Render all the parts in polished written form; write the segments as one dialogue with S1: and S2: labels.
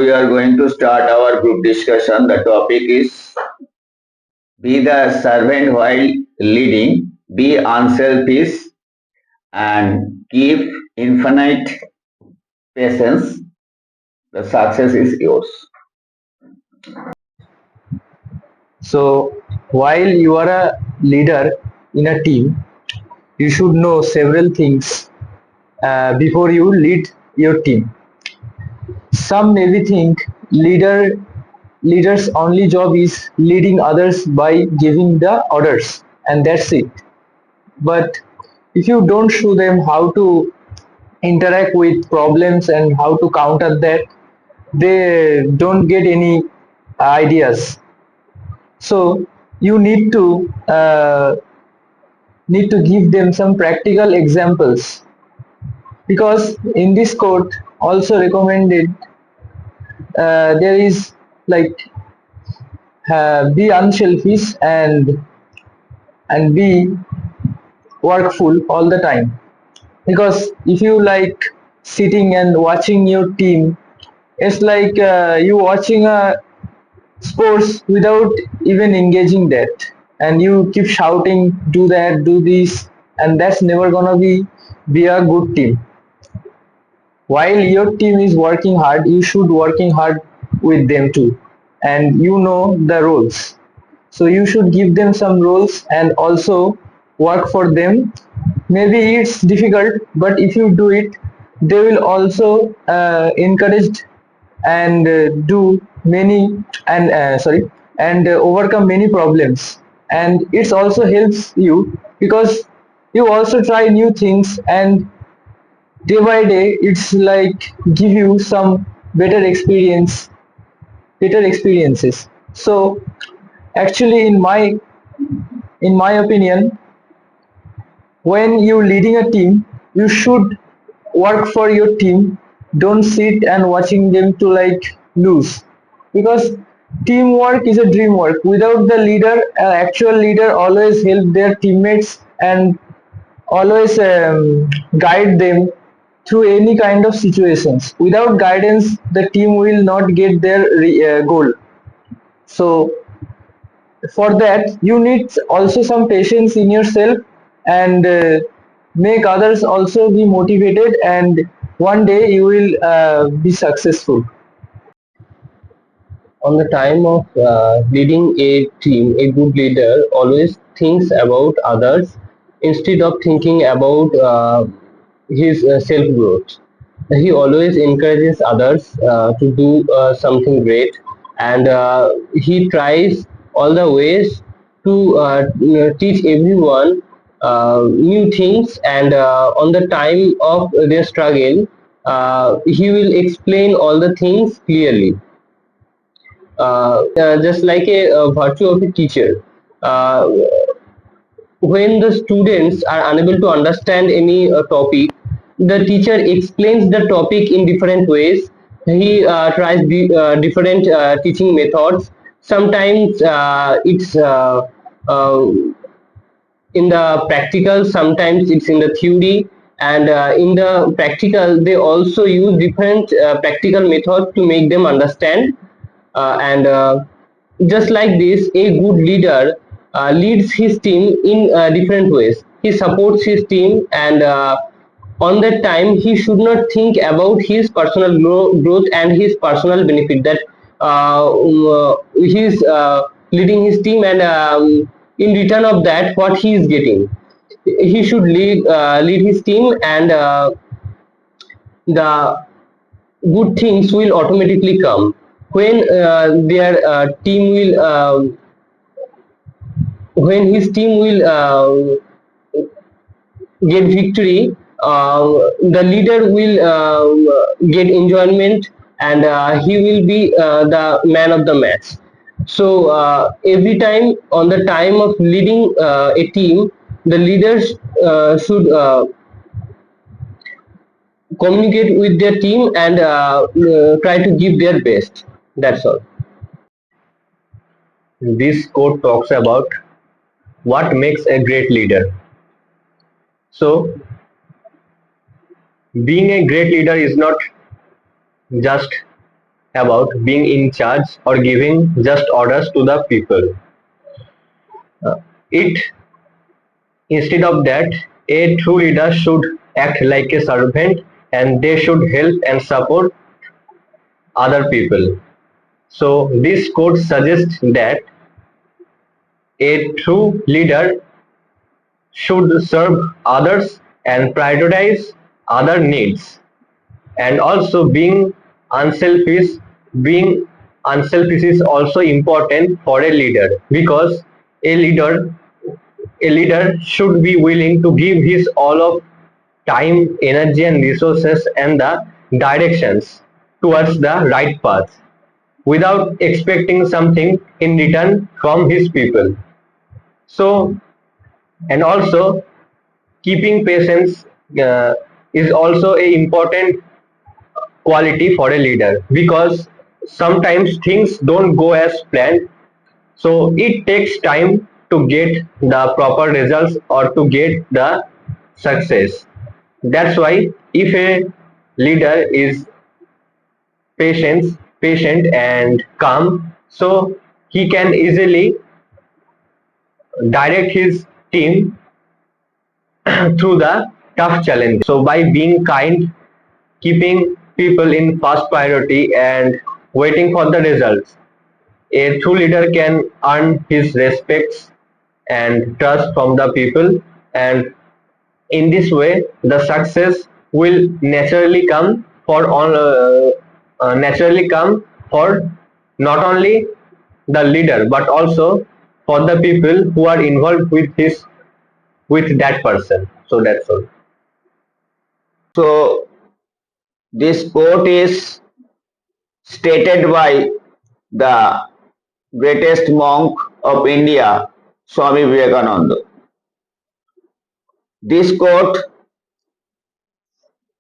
S1: we are going to start our group discussion. The topic is be the servant while leading, be unselfish, and keep infinite patience. The success is yours.
S2: So, while you are a leader in a team, you should know several things before you lead your team. Some maybe think leaders' only job is leading others by giving the orders, and that's it. But if you don't show them how to interact with problems and how to counter that, they don't get any ideas. So you need to give them some practical examples, because in this quote also recommended, there is like be unselfish and be workful all the time. Because if you like sitting and watching your team, it's like you watching a sports without even engaging that, and you keep shouting, do that, do this, and that's never gonna be a good team. While your team is working hard, you should working hard with them too, and you know the roles, so you should give them some roles and also work for them. Maybe it's difficult, but if you do it, they will also encourage and do many and sorry and overcome many problems. And it also helps you because you also try new things, and day by day it's like give you some better experiences. So actually, in my opinion, when you're leading a team, you should work for your team. Don't sit and watching them to like lose, because teamwork is a dream work. Without the leader, an actual leader always help their teammates and always guide them through any kind of situations. Without guidance, the team will not get their goal. So for that, you need also some patience in yourself, and make others also be motivated, and one day you will be successful.
S3: On the time of leading a team, a good leader always thinks about others instead of thinking about his self growth. He always encourages others to do something great, and he tries all the ways to teach everyone new things. And on the time of their struggle, he will explain all the things clearly, just like a virtue of a teacher. Uh, when the students are unable to understand any topic, the teacher explains the topic in different ways. He tries different teaching methods. Sometimes it's uh, in the practical, sometimes it's in the theory, and in the practical they also use different practical methods to make them understand. And just like this, a good leader leads his team in different ways. He supports his team, and on that time he should not think about his personal growth and his personal benefit, that he's leading his team, and in return of that what he is getting. He should lead his team, and the good things will automatically come when their team will when his team will get victory. The leader will get enjoyment, and he will be the man of the match. So every time on the time of leading a team, the leaders should communicate with their team and try to give their best. That's all.
S2: This quote talks about what makes a great leader. So being a great leader is not just
S3: about being in charge or giving just orders to the people. It Instead of that, a true leader should act like a servant, and they should help and support other people. So this quote suggests that a true leader should serve others and prioritize other needs. And also being unselfish is also important for a leader, because a leader a leader should be willing to give his all of time, energy and resources and the directions towards the right path without expecting something in return from his people. So, and also keeping patience is also a important quality for a leader, because sometimes things don't go as planned, so it takes time to get the proper results or to get the success. That's why if a leader is patient and calm, so he can easily direct his team through the tough challenges. So by being kind, keeping people in first priority and waiting for the results, a true leader can earn his respects and trust from the people, and in this way the success will naturally come for not only the leader but also for the people who are involved with that person. So that's all.
S1: So this quote is stated by the greatest monk of India, Swami Vivekananda. This quote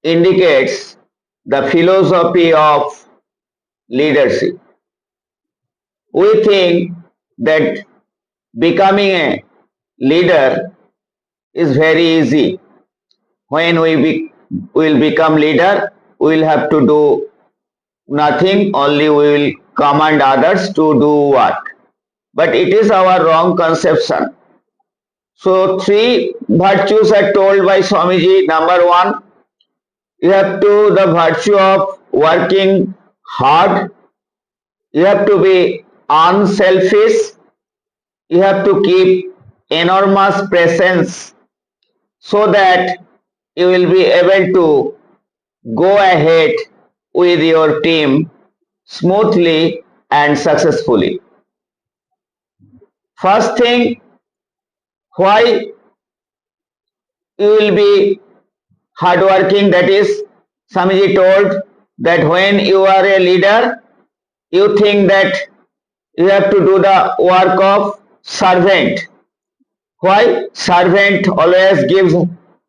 S1: indicates the philosophy of leadership. We think that becoming a leader is very easy. When will become leader, we will have to do nothing, only we will command others to do work. But it is our wrong conception. So three virtues are told by Swamiji. Number one, you have to the virtue of working hard. You have to be unselfish. You have to keep enormous presence so that you will be able to go ahead with your team smoothly and successfully. First thing, why you will be hardworking, that is, Swamiji told that when you are a leader, you think that you have to do the work of servant. Why? Servant always gives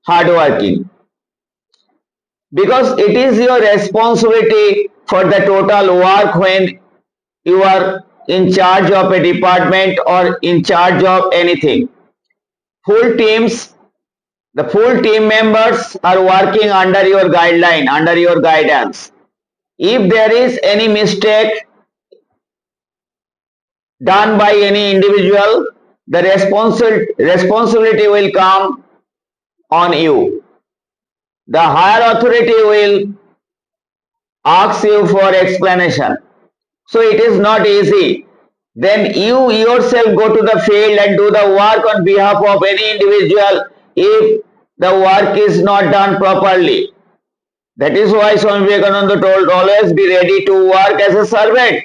S1: hardworking. Because it is your responsibility for the total work when you are in charge of a department or in charge of anything. Full teams, the full team members are working under your guideline, under your guidance. If there is any mistake done by any individual, the responsibility will come on you. The higher authority will ask you for explanation. So it is not easy. Then you yourself go to the field and do the work on behalf of any individual if the work is not done properly. That is why Swami Vivekananda told, always be ready to work as a servant.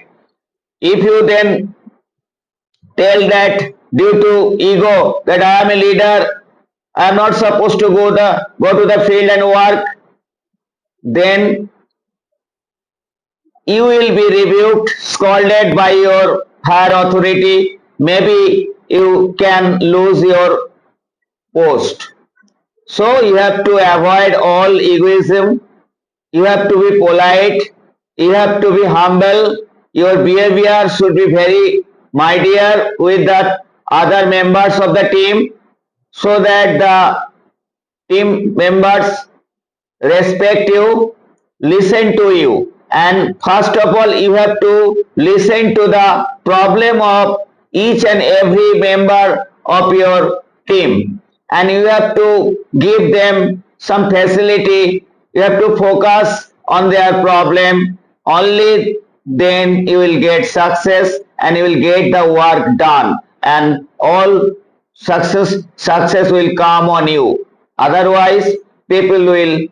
S1: If you then tell that due to ego that I am a leader, I am not supposed to go to the field and work, then you will be rebuked, scolded by your higher authority. Maybe you can lose your post. So you have to avoid all egoism. You have to be polite. You have to be humble. Your behavior should be very mightier with the other members of the team, so that the team members respect you, listen to you, and first of all you have to listen to the problem of each and every member of your team, and you have to give them some facility. You have to focus on their problem. Only then you will get success and you will get the work done, and all success will come on you. Otherwise people will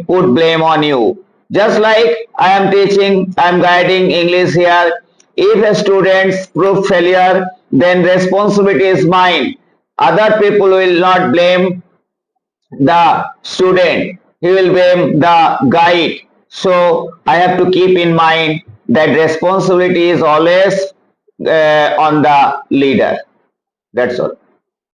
S1: put blame on you. Just like I am teaching, I am guiding English here. If a student prove failure, then responsibility is mine. Other people will not blame the student, he will blame the guide. So I have to keep in mind that responsibility is always on the leader. That's all.